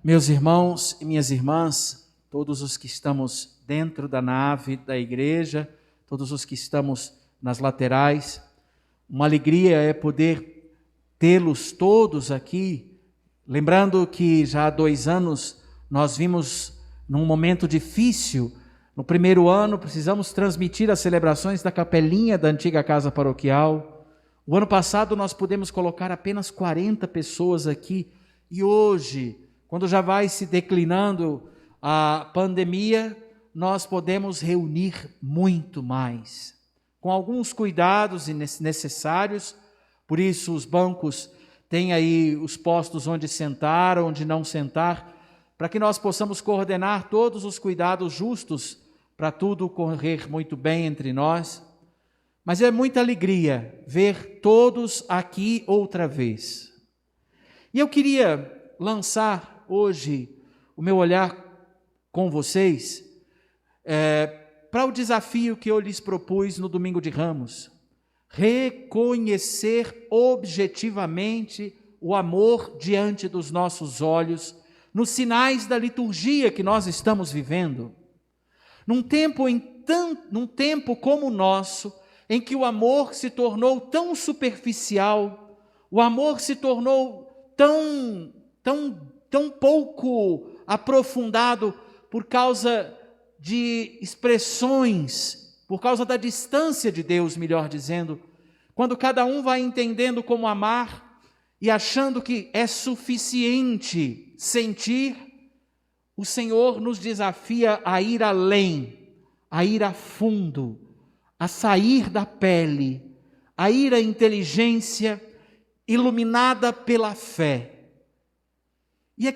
Meus irmãos e minhas irmãs, todos os que estamos dentro da nave da igreja, todos os que estamos nas laterais, uma alegria é poder tê-los todos aqui, lembrando que já há 2 anos nós vimos num momento difícil. No primeiro ano precisamos transmitir as celebrações da capelinha da antiga casa paroquial. O ano passado nós pudemos colocar apenas 40 pessoas aqui, e hoje, quando já vai se declinando a pandemia, nós podemos reunir muito mais, com alguns cuidados necessários. Por isso os bancos têm aí os postos onde sentar, onde não sentar, para que nós possamos coordenar todos os cuidados justos, para tudo correr muito bem entre nós. Mas é muita alegria ver todos aqui outra vez. E eu queria lançar hoje o meu olhar com vocês para o desafio que eu lhes propus no Domingo de Ramos: reconhecer objetivamente o amor diante dos nossos olhos, nos sinais da liturgia que nós estamos vivendo. Num tempo como o nosso, em que o amor se tornou tão superficial, o amor se tornou tão pouco aprofundado por causa de expressões, por causa da distância de Deus, melhor dizendo, quando cada um vai entendendo como amar e achando que é suficiente sentir, o Senhor nos desafia a ir além, a ir a fundo, a sair da pele, a ir à inteligência iluminada pela fé. E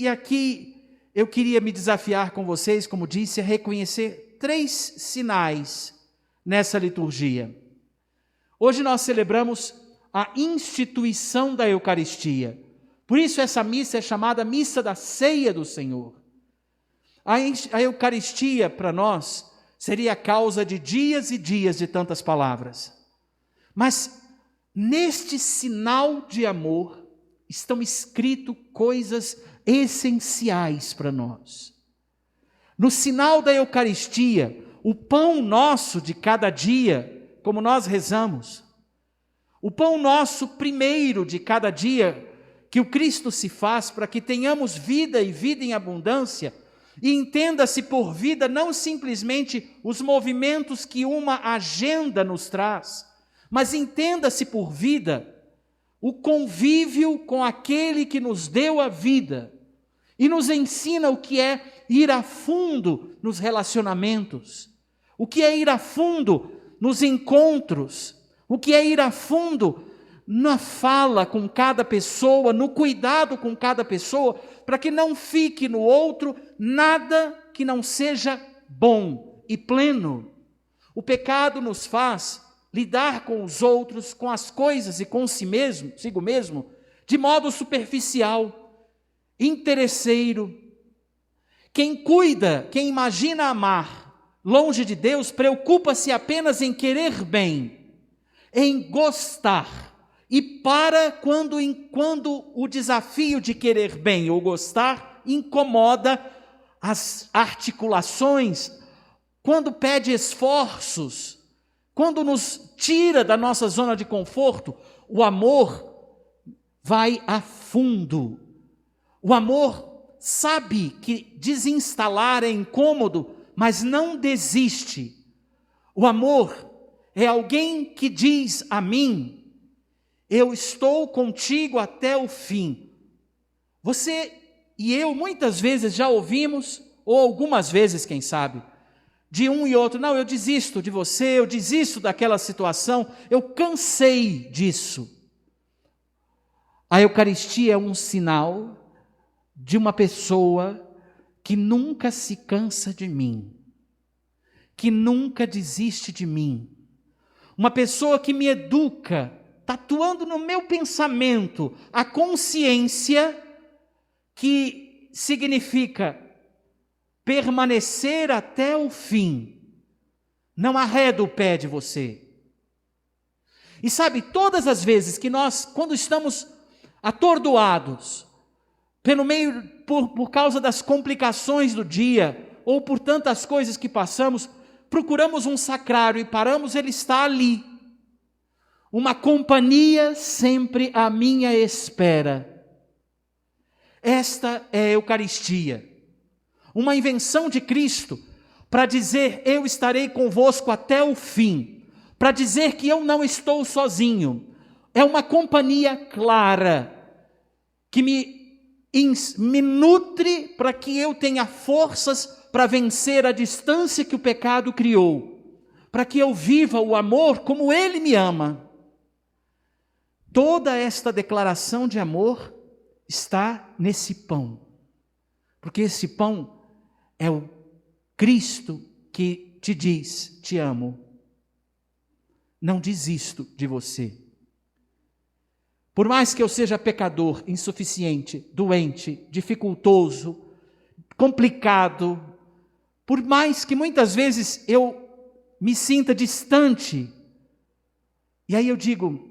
aqui eu queria me desafiar com vocês, como disse, a reconhecer 3 sinais nessa liturgia. Hoje nós celebramos a instituição da Eucaristia. Por isso essa missa é chamada Missa da Ceia do Senhor. A Eucaristia para nós seria a causa de dias e dias de tantas palavras. Mas neste sinal de amor estão escritas coisas essenciais para nós. No sinal da Eucaristia, o pão nosso de cada dia, como nós rezamos, o pão nosso primeiro de cada dia, que o Cristo se faz para que tenhamos vida e vida em abundância, e entenda-se por vida não simplesmente os movimentos que uma agenda nos traz, mas entenda-se por vida o convívio com aquele que nos deu a vida e nos ensina o que é ir a fundo nos relacionamentos, o que é ir a fundo nos encontros, o que é ir a fundo na fala com cada pessoa, no cuidado com cada pessoa, para que não fique no outro nada que não seja bom e pleno. O pecado nos faz lidar com os outros, com as coisas e consigo mesmo, de modo superficial, interesseiro. Quem cuida, quem imagina amar, longe de Deus, preocupa-se apenas em querer bem, em gostar, e para quando o desafio de querer bem ou gostar incomoda as articulações, quando pede esforços, quando nos tira da nossa zona de conforto, o amor vai a fundo. O amor sabe que desinstalar é incômodo, mas não desiste. O amor é alguém que diz a mim: eu estou contigo até o fim. Você e eu muitas vezes já ouvimos, ou algumas vezes, quem sabe, de um e outro: não, eu desisto de você, eu desisto daquela situação, eu cansei disso. A Eucaristia é um sinal de uma pessoa que nunca se cansa de mim, que nunca desiste de mim, uma pessoa que me educa, tatuando no meu pensamento a consciência, que significa permanecer até o fim, não arreda o pé de você. E sabe, todas as vezes que nós, quando estamos atordoados, por causa das complicações do dia, ou por tantas coisas que passamos, procuramos um sacrário e paramos, ele está ali. Uma companhia sempre à minha espera. Esta é a Eucaristia. Uma invenção de Cristo para dizer: eu estarei convosco até o fim. Para dizer que eu não estou sozinho. É uma companhia clara que me nutre para que eu tenha forças para vencer a distância que o pecado criou, para que eu viva o amor como Ele me ama. Toda esta declaração de amor está nesse pão, porque esse pão é o Cristo que te diz: te amo, não desisto de você. Por mais que eu seja pecador, insuficiente, doente, dificultoso, complicado, por mais que muitas vezes eu me sinta distante, e aí eu digo,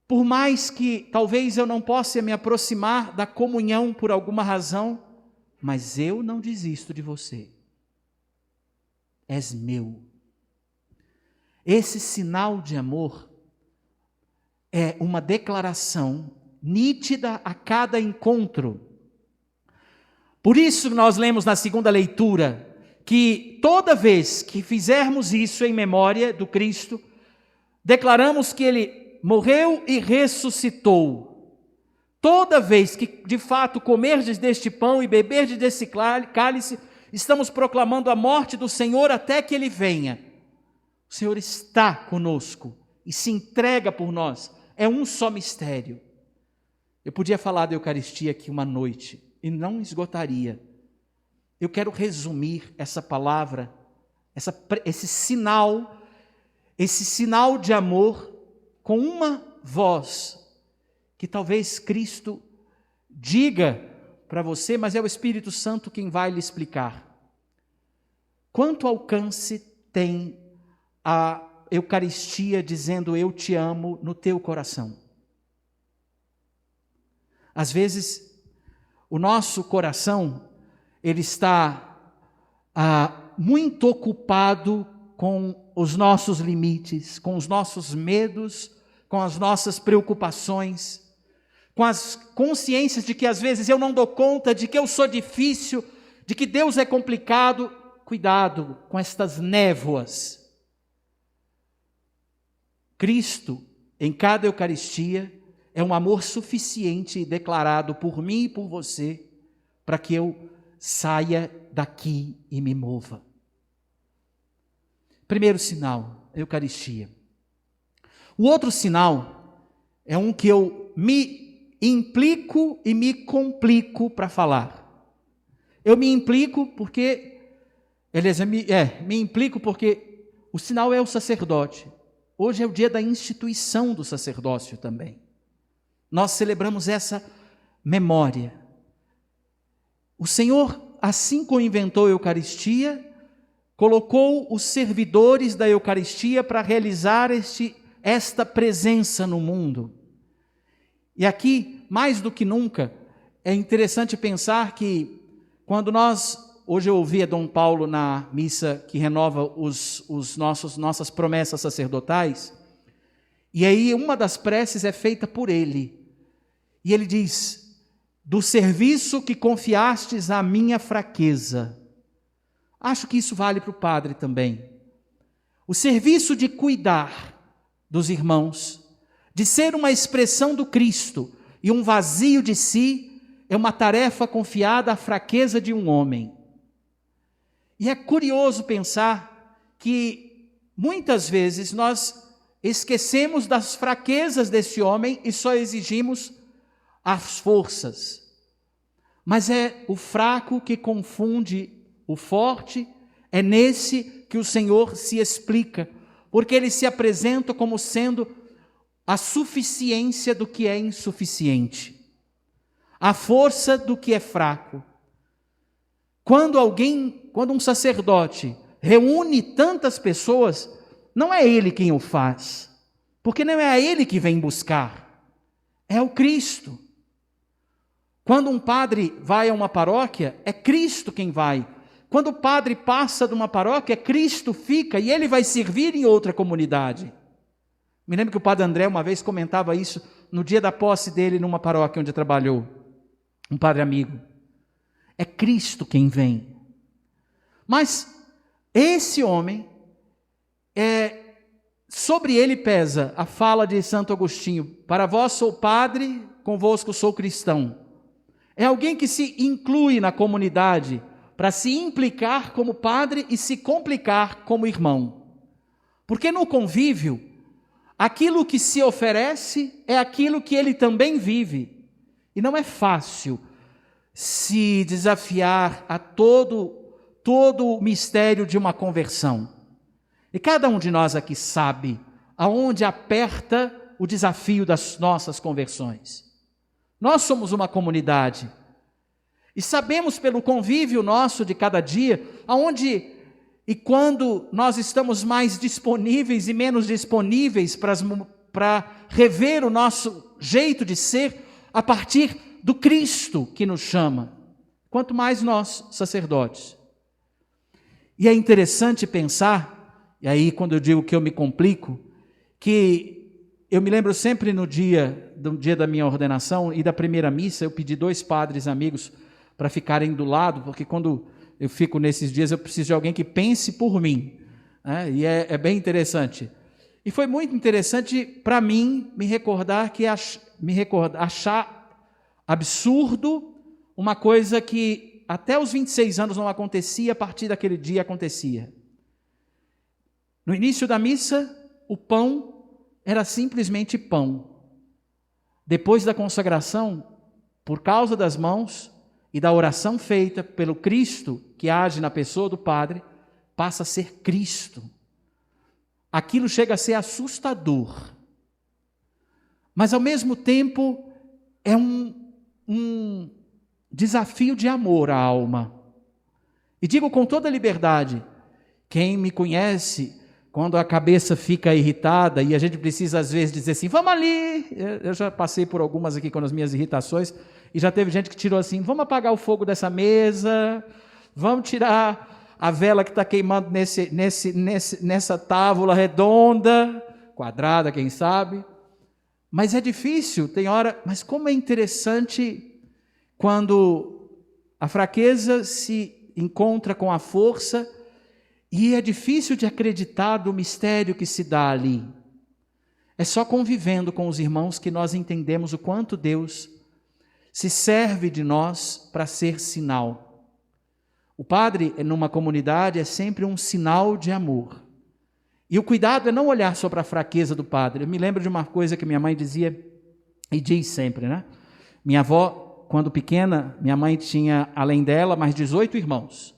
por mais que talvez eu não possa me aproximar da comunhão por alguma razão, mas eu não desisto de você. És meu. Esse sinal de amor é uma declaração nítida a cada encontro. Por isso nós lemos na segunda leitura que toda vez que fizermos isso em memória do Cristo, declaramos que Ele morreu e ressuscitou. Toda vez que de fato comerdes deste pão e beberdes desse cálice, estamos proclamando a morte do Senhor até que Ele venha. O Senhor está conosco e se entrega por nós. É um só mistério. Eu podia falar da Eucaristia aqui uma noite e não esgotaria. Eu quero resumir essa palavra, esse sinal de amor com uma voz que talvez Cristo diga para você, mas é o Espírito Santo quem vai lhe explicar. Quanto alcance tem a Eucaristia dizendo eu te amo no teu coração? Às vezes, o nosso coração, ele está muito ocupado com os nossos limites, com os nossos medos, com as nossas preocupações, com as consciências de que às vezes eu não dou conta, de que eu sou difícil, de que Deus é complicado. Cuidado com estas névoas. Cristo, em cada Eucaristia, é um amor suficiente declarado por mim e por você, para que eu saia daqui e me mova. Primeiro sinal, Eucaristia. O outro sinal é um que eu me implico e me complico para falar. Eu me implico porque, me implico porque o sinal é o sacerdote. Hoje é o dia da instituição do sacerdócio também. Nós celebramos essa memória. O Senhor, assim como inventou a Eucaristia, colocou os servidores da Eucaristia para realizar esta presença no mundo. E aqui, mais do que nunca, é interessante pensar que quando hoje eu ouvi a Dom Paulo na missa que renova nossas promessas sacerdotais, e aí uma das preces é feita por ele, e ele diz: do serviço que confiastes à minha fraqueza. Acho que isso vale para o padre também. O serviço de cuidar dos irmãos, de ser uma expressão do Cristo e um vazio de si, é uma tarefa confiada à fraqueza de um homem. E é curioso pensar que muitas vezes nós esquecemos das fraquezas desse homem e só exigimos as forças. Mas é o fraco que confunde o forte, é nesse que o Senhor se explica, porque Ele se apresenta como sendo a suficiência do que é insuficiente, a força do que é fraco. Quando um sacerdote reúne tantas pessoas, não é ele quem o faz, porque não é a ele que vem buscar, é o Cristo. Quando um padre vai a uma paróquia, é Cristo quem vai. Quando o padre passa de uma paróquia, Cristo fica e ele vai servir em outra comunidade. Me lembro que o padre André uma vez comentava isso no dia da posse dele numa paróquia onde trabalhou. Um padre amigo. É Cristo quem vem. Mas esse homem, sobre ele pesa a fala de Santo Agostinho: para vós sou padre, convosco sou cristão. É alguém que se inclui na comunidade para se implicar como padre e se complicar como irmão. Porque no convívio, aquilo que se oferece é aquilo que ele também vive. E não é fácil se desafiar a todo o mistério de uma conversão. E cada um de nós aqui sabe aonde aperta o desafio das nossas conversões. Nós somos uma comunidade e sabemos pelo convívio nosso de cada dia aonde e quando nós estamos mais disponíveis e menos disponíveis para rever o nosso jeito de ser a partir do Cristo que nos chama, quanto mais nós, sacerdotes. E é interessante pensar, e aí quando eu digo que eu me complico, que eu me lembro sempre no dia da minha ordenação e da primeira missa, eu pedi 2 padres amigos para ficarem do lado, porque quando eu fico nesses dias eu preciso de alguém que pense por mim, né? E é bem interessante. E foi muito interessante para mim achar absurdo uma coisa que até os 26 anos não acontecia, a partir daquele dia acontecia. No início da missa, o pão era simplesmente pão. Depois da consagração, por causa das mãos e da oração feita pelo Cristo que age na pessoa do Padre, passa a ser Cristo. Aquilo chega a ser assustador. Mas ao mesmo tempo é um desafio de amor à alma. E digo com toda liberdade, quem me conhece, quando a cabeça fica irritada e a gente precisa às vezes dizer assim, vamos ali, eu já passei por algumas aqui com as minhas irritações, e já teve gente que tirou assim, vamos apagar o fogo dessa mesa, vamos tirar a vela que está queimando nessa tábua redonda, quadrada, quem sabe. Mas é difícil, tem hora, mas como é interessante quando a fraqueza se encontra com a força, e é difícil de acreditar do mistério que se dá ali. É só convivendo com os irmãos que nós entendemos o quanto Deus se serve de nós para ser sinal. O padre, numa comunidade, é sempre um sinal de amor. E o cuidado é não olhar só para a fraqueza do padre. Eu me lembro de uma coisa que minha mãe dizia, e diz sempre, né? Minha avó, quando pequena, minha mãe tinha, além dela, mais 18 irmãos.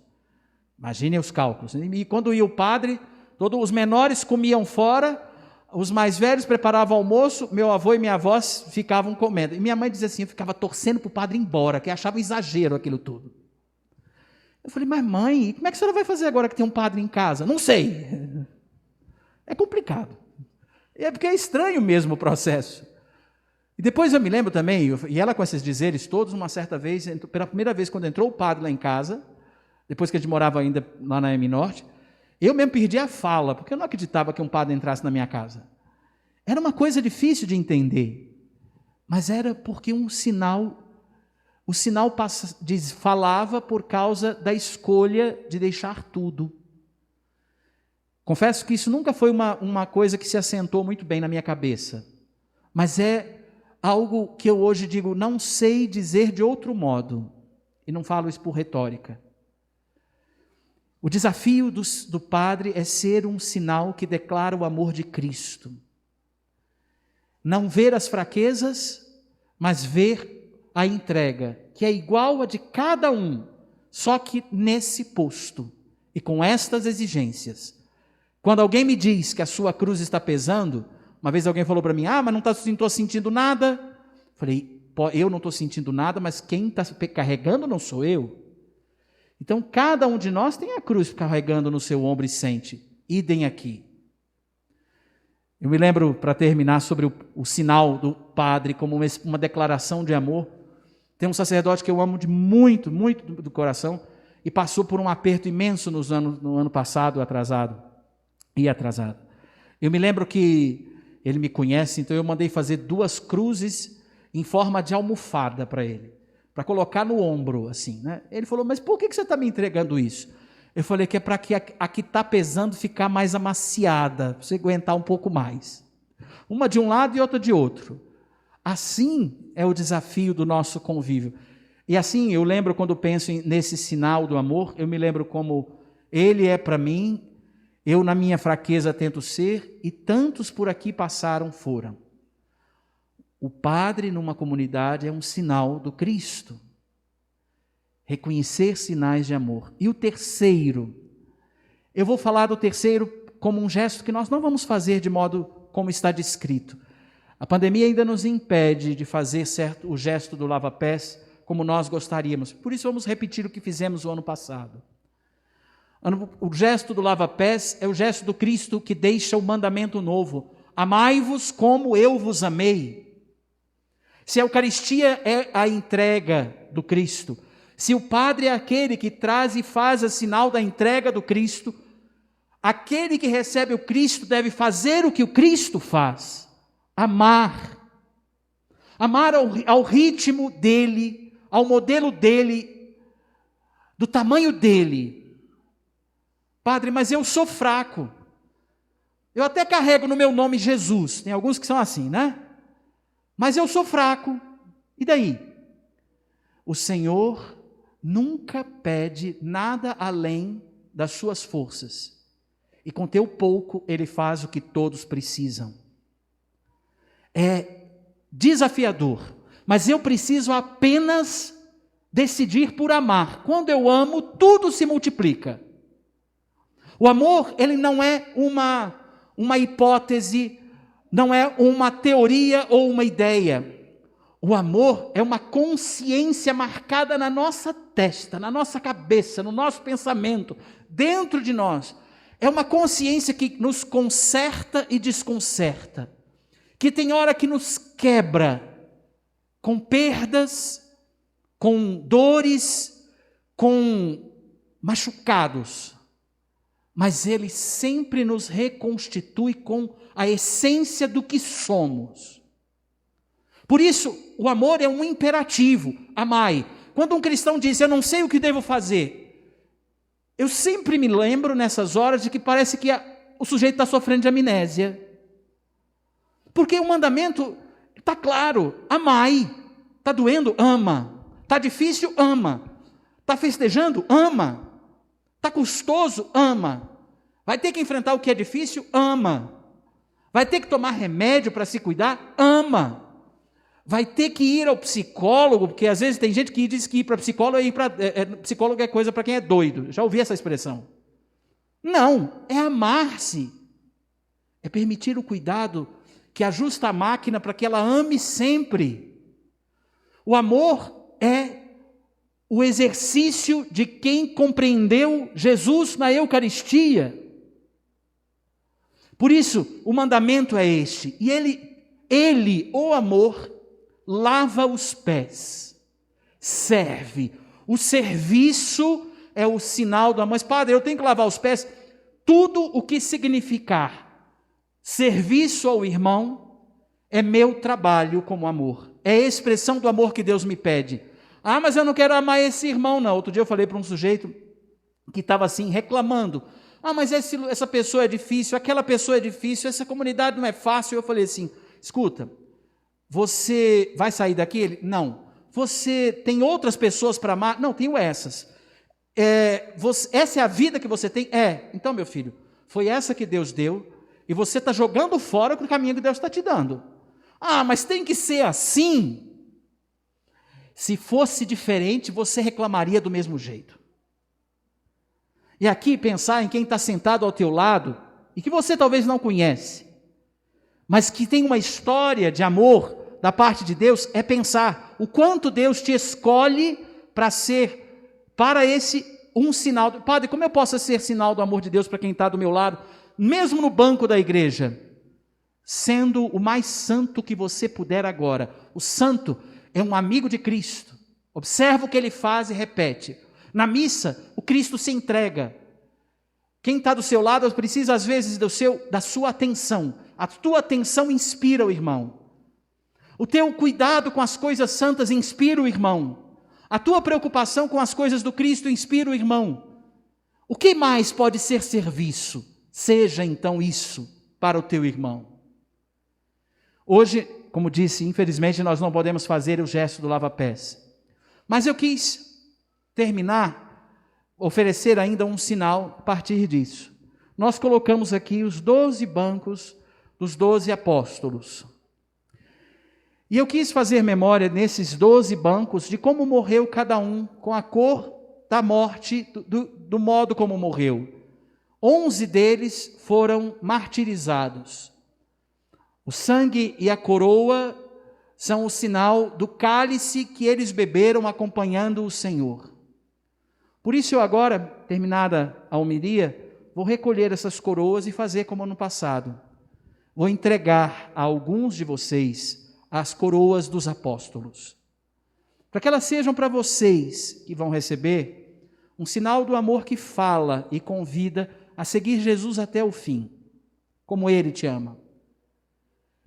Imaginem os cálculos. E quando ia o padre, todos os menores comiam fora, os mais velhos preparavam almoço, meu avô e minha avó ficavam comendo. E minha mãe dizia assim, eu ficava torcendo para o padre ir embora, que achava exagero aquilo tudo. Eu falei, mas mãe, como é que a senhora vai fazer agora que tem um padre em casa? Não sei. É complicado. É porque é estranho mesmo o processo. E depois eu me lembro também, e ela com esses dizeres todos, uma certa vez, pela primeira vez quando entrou o padre lá em casa, depois que a gente morava ainda lá na M Norte, eu mesmo perdi a fala, porque eu não acreditava que um padre entrasse na minha casa. Era uma coisa difícil de entender, mas era porque o sinal falava por causa da escolha de deixar tudo. Confesso que isso nunca foi uma coisa que se assentou muito bem na minha cabeça, mas é algo que eu hoje digo, não sei dizer de outro modo, e não falo isso por retórica. O desafio do padre é ser um sinal que declara o amor de Cristo. Não ver as fraquezas, mas ver a entrega, que é igual a de cada um, só que nesse posto e com estas exigências. Quando alguém me diz que a sua cruz está pesando, uma vez alguém falou para mim, mas não estou sentindo nada. Falei, eu não estou sentindo nada, mas quem está carregando não sou eu. Então, cada um de nós tem a cruz carregando no seu ombro e sente. Idem aqui. Eu me lembro, para terminar, sobre o sinal do padre como uma declaração de amor. Tem um sacerdote que eu amo de muito, muito do coração, e passou por um aperto imenso no ano passado, atrasado. Eu me lembro que ele me conhece, então eu mandei fazer 2 cruzes em forma de almofada para ele, para colocar no ombro, assim, né? Ele falou, mas por que você está me entregando isso? Eu falei que é para que a que está pesando ficar mais amaciada, para você aguentar um pouco mais. Uma de um lado e outra de outro. Assim é o desafio do nosso convívio. E assim, eu lembro quando penso nesse sinal do amor, eu me lembro como ele é para mim, eu na minha fraqueza tento ser, e tantos por aqui passaram, foram. O padre numa comunidade é um sinal do Cristo. Reconhecer sinais de amor. E o terceiro, eu vou falar do terceiro como um gesto que nós não vamos fazer de modo como está descrito. A pandemia ainda nos impede de fazer o gesto do lava-pés como nós gostaríamos. Por isso vamos repetir o que fizemos o ano passado. O gesto do lava-pés é o gesto do Cristo que deixa o mandamento novo. Amai-vos como eu vos amei. Se a Eucaristia é a entrega do Cristo, se o Padre é aquele que traz e faz o sinal da entrega do Cristo, aquele que recebe o Cristo deve fazer o que o Cristo faz. Amar. Amar ao ritmo dele, ao modelo dele, do tamanho dele. Padre, mas eu sou fraco. Eu até carrego no meu nome Jesus. Tem alguns que são assim, né? Mas eu sou fraco. E daí? O Senhor nunca pede nada além das suas forças. E com teu pouco, Ele faz o que todos precisam. É desafiador, mas eu preciso apenas decidir por amar. Quando eu amo, tudo se multiplica. O amor, ele não é uma hipótese, não é uma teoria ou uma ideia. O amor é uma consciência marcada na nossa testa, na nossa cabeça, no nosso pensamento, dentro de nós. É uma consciência que nos conserta e desconcerta, que tem hora que nos quebra, com perdas, com dores, com machucados, mas ele sempre nos reconstitui com a essência do que somos. Por isso, o amor é um imperativo, amai. Quando um cristão diz, eu não sei o que devo fazer, eu sempre me lembro nessas horas de que parece que o sujeito está sofrendo de amnésia. Porque o mandamento está claro, amai. Está doendo? Ama. Está difícil? Ama. Está festejando? Ama. Está custoso? Ama. Vai ter que enfrentar o que é difícil? Ama. Vai ter que tomar remédio para se cuidar? Ama. Vai ter que ir ao psicólogo, porque às vezes tem gente que diz que ir para psicólogo psicólogo é coisa para quem é doido. Já ouvi essa expressão. Não, é amar-se. É permitir o cuidado que ajusta a máquina para que ela ame sempre. O amor é o exercício de quem compreendeu Jesus na Eucaristia. Por isso, o mandamento é este. E ele, o amor, lava os pés, serve. O serviço é o sinal do amor. Mas, padre, eu tenho que lavar os pés. Tudo o que significar serviço ao irmão é meu trabalho como amor. É a expressão do amor que Deus me pede. Ah, mas eu não quero amar esse irmão, não. Outro dia eu falei para um sujeito que estava assim, reclamando. Ah, mas essa pessoa é difícil, aquela pessoa é difícil, essa comunidade não é fácil. Eu falei assim, escuta, você vai sair daqui? Ele, não. Você tem outras pessoas para amar? Não, tenho essas. Essa é a vida que você tem? É. Então, meu filho, foi essa que Deus deu, e você está jogando fora o caminho que Deus está te dando. Ah, mas tem que ser assim. Se fosse diferente, você reclamaria do mesmo jeito. E aqui pensar em quem está sentado ao teu lado, e que você talvez não conhece, mas que tem uma história de amor da parte de Deus, é pensar o quanto Deus te escolhe para ser, para esse um sinal. Padre, como eu posso ser sinal do amor de Deus para quem está do meu lado, mesmo no banco da igreja? Sendo o mais santo que você puder agora. O santo é um amigo de Cristo, Observa o que ele faz e repete. Na missa, o Cristo se entrega. Quem está do seu lado precisa, às vezes, da sua atenção. A tua atenção inspira o irmão. O teu cuidado com as coisas santas inspira o irmão. A tua preocupação com as coisas do Cristo inspira o irmão. O que mais pode ser serviço? Seja então isso para o teu irmão. Hoje, como disse, infelizmente nós não podemos fazer o gesto do lava-pés. Mas eu quis terminar, oferecer ainda um sinal a partir disso. Nós colocamos aqui os 12 bancos dos 12 apóstolos. E eu quis fazer memória nesses 12 bancos de como morreu cada um, com a cor da morte, do modo como morreu. 11 deles foram martirizados. O sangue e a coroa são o sinal do cálice que eles beberam acompanhando o Senhor. Por isso eu agora, terminada a homilia, vou recolher essas coroas e fazer como no passado. Vou entregar a alguns de vocês as coroas dos apóstolos, para que elas sejam para vocês que vão receber um sinal do amor que fala e convida a seguir Jesus até o fim, como Ele te ama.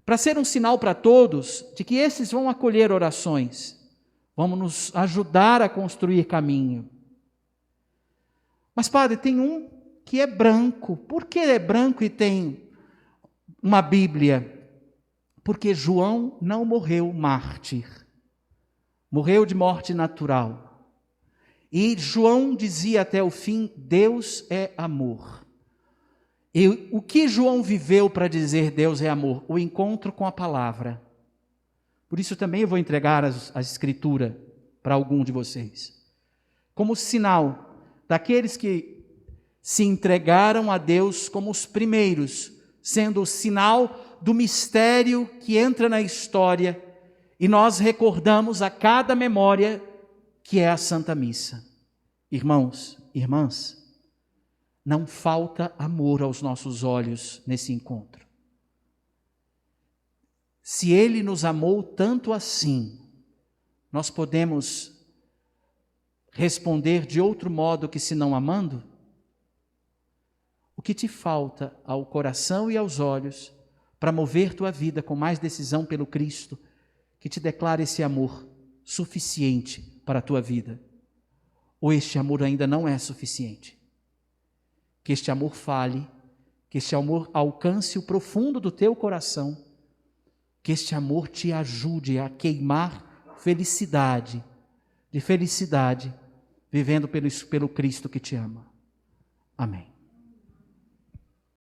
Para ser um sinal para todos de que esses vão acolher orações, vamos nos ajudar a construir caminho. Mas, padre, tem um que é branco. Por que é branco e tem uma Bíblia? Porque João não morreu mártir. Morreu de morte natural. E João dizia até o fim, Deus é amor. E o que João viveu para dizer Deus é amor? O encontro com a palavra. Por isso também eu vou entregar a Escritura para algum de vocês. Como sinal daqueles que se entregaram a Deus como os primeiros, sendo o sinal do mistério que entra na história e nós recordamos a cada memória que é a Santa Missa. Irmãos, irmãs, não falta amor aos nossos olhos nesse encontro. Se Ele nos amou tanto assim, nós podemos responder de outro modo que se não amando? O que te falta ao coração e aos olhos para mover tua vida com mais decisão pelo Cristo, que te declara esse amor suficiente para a tua vida? Ou este amor ainda não é suficiente? Que este amor fale, que este amor alcance o profundo do teu coração, que este amor te ajude a queimar felicidade, vivendo pelo Cristo que te ama. Amém.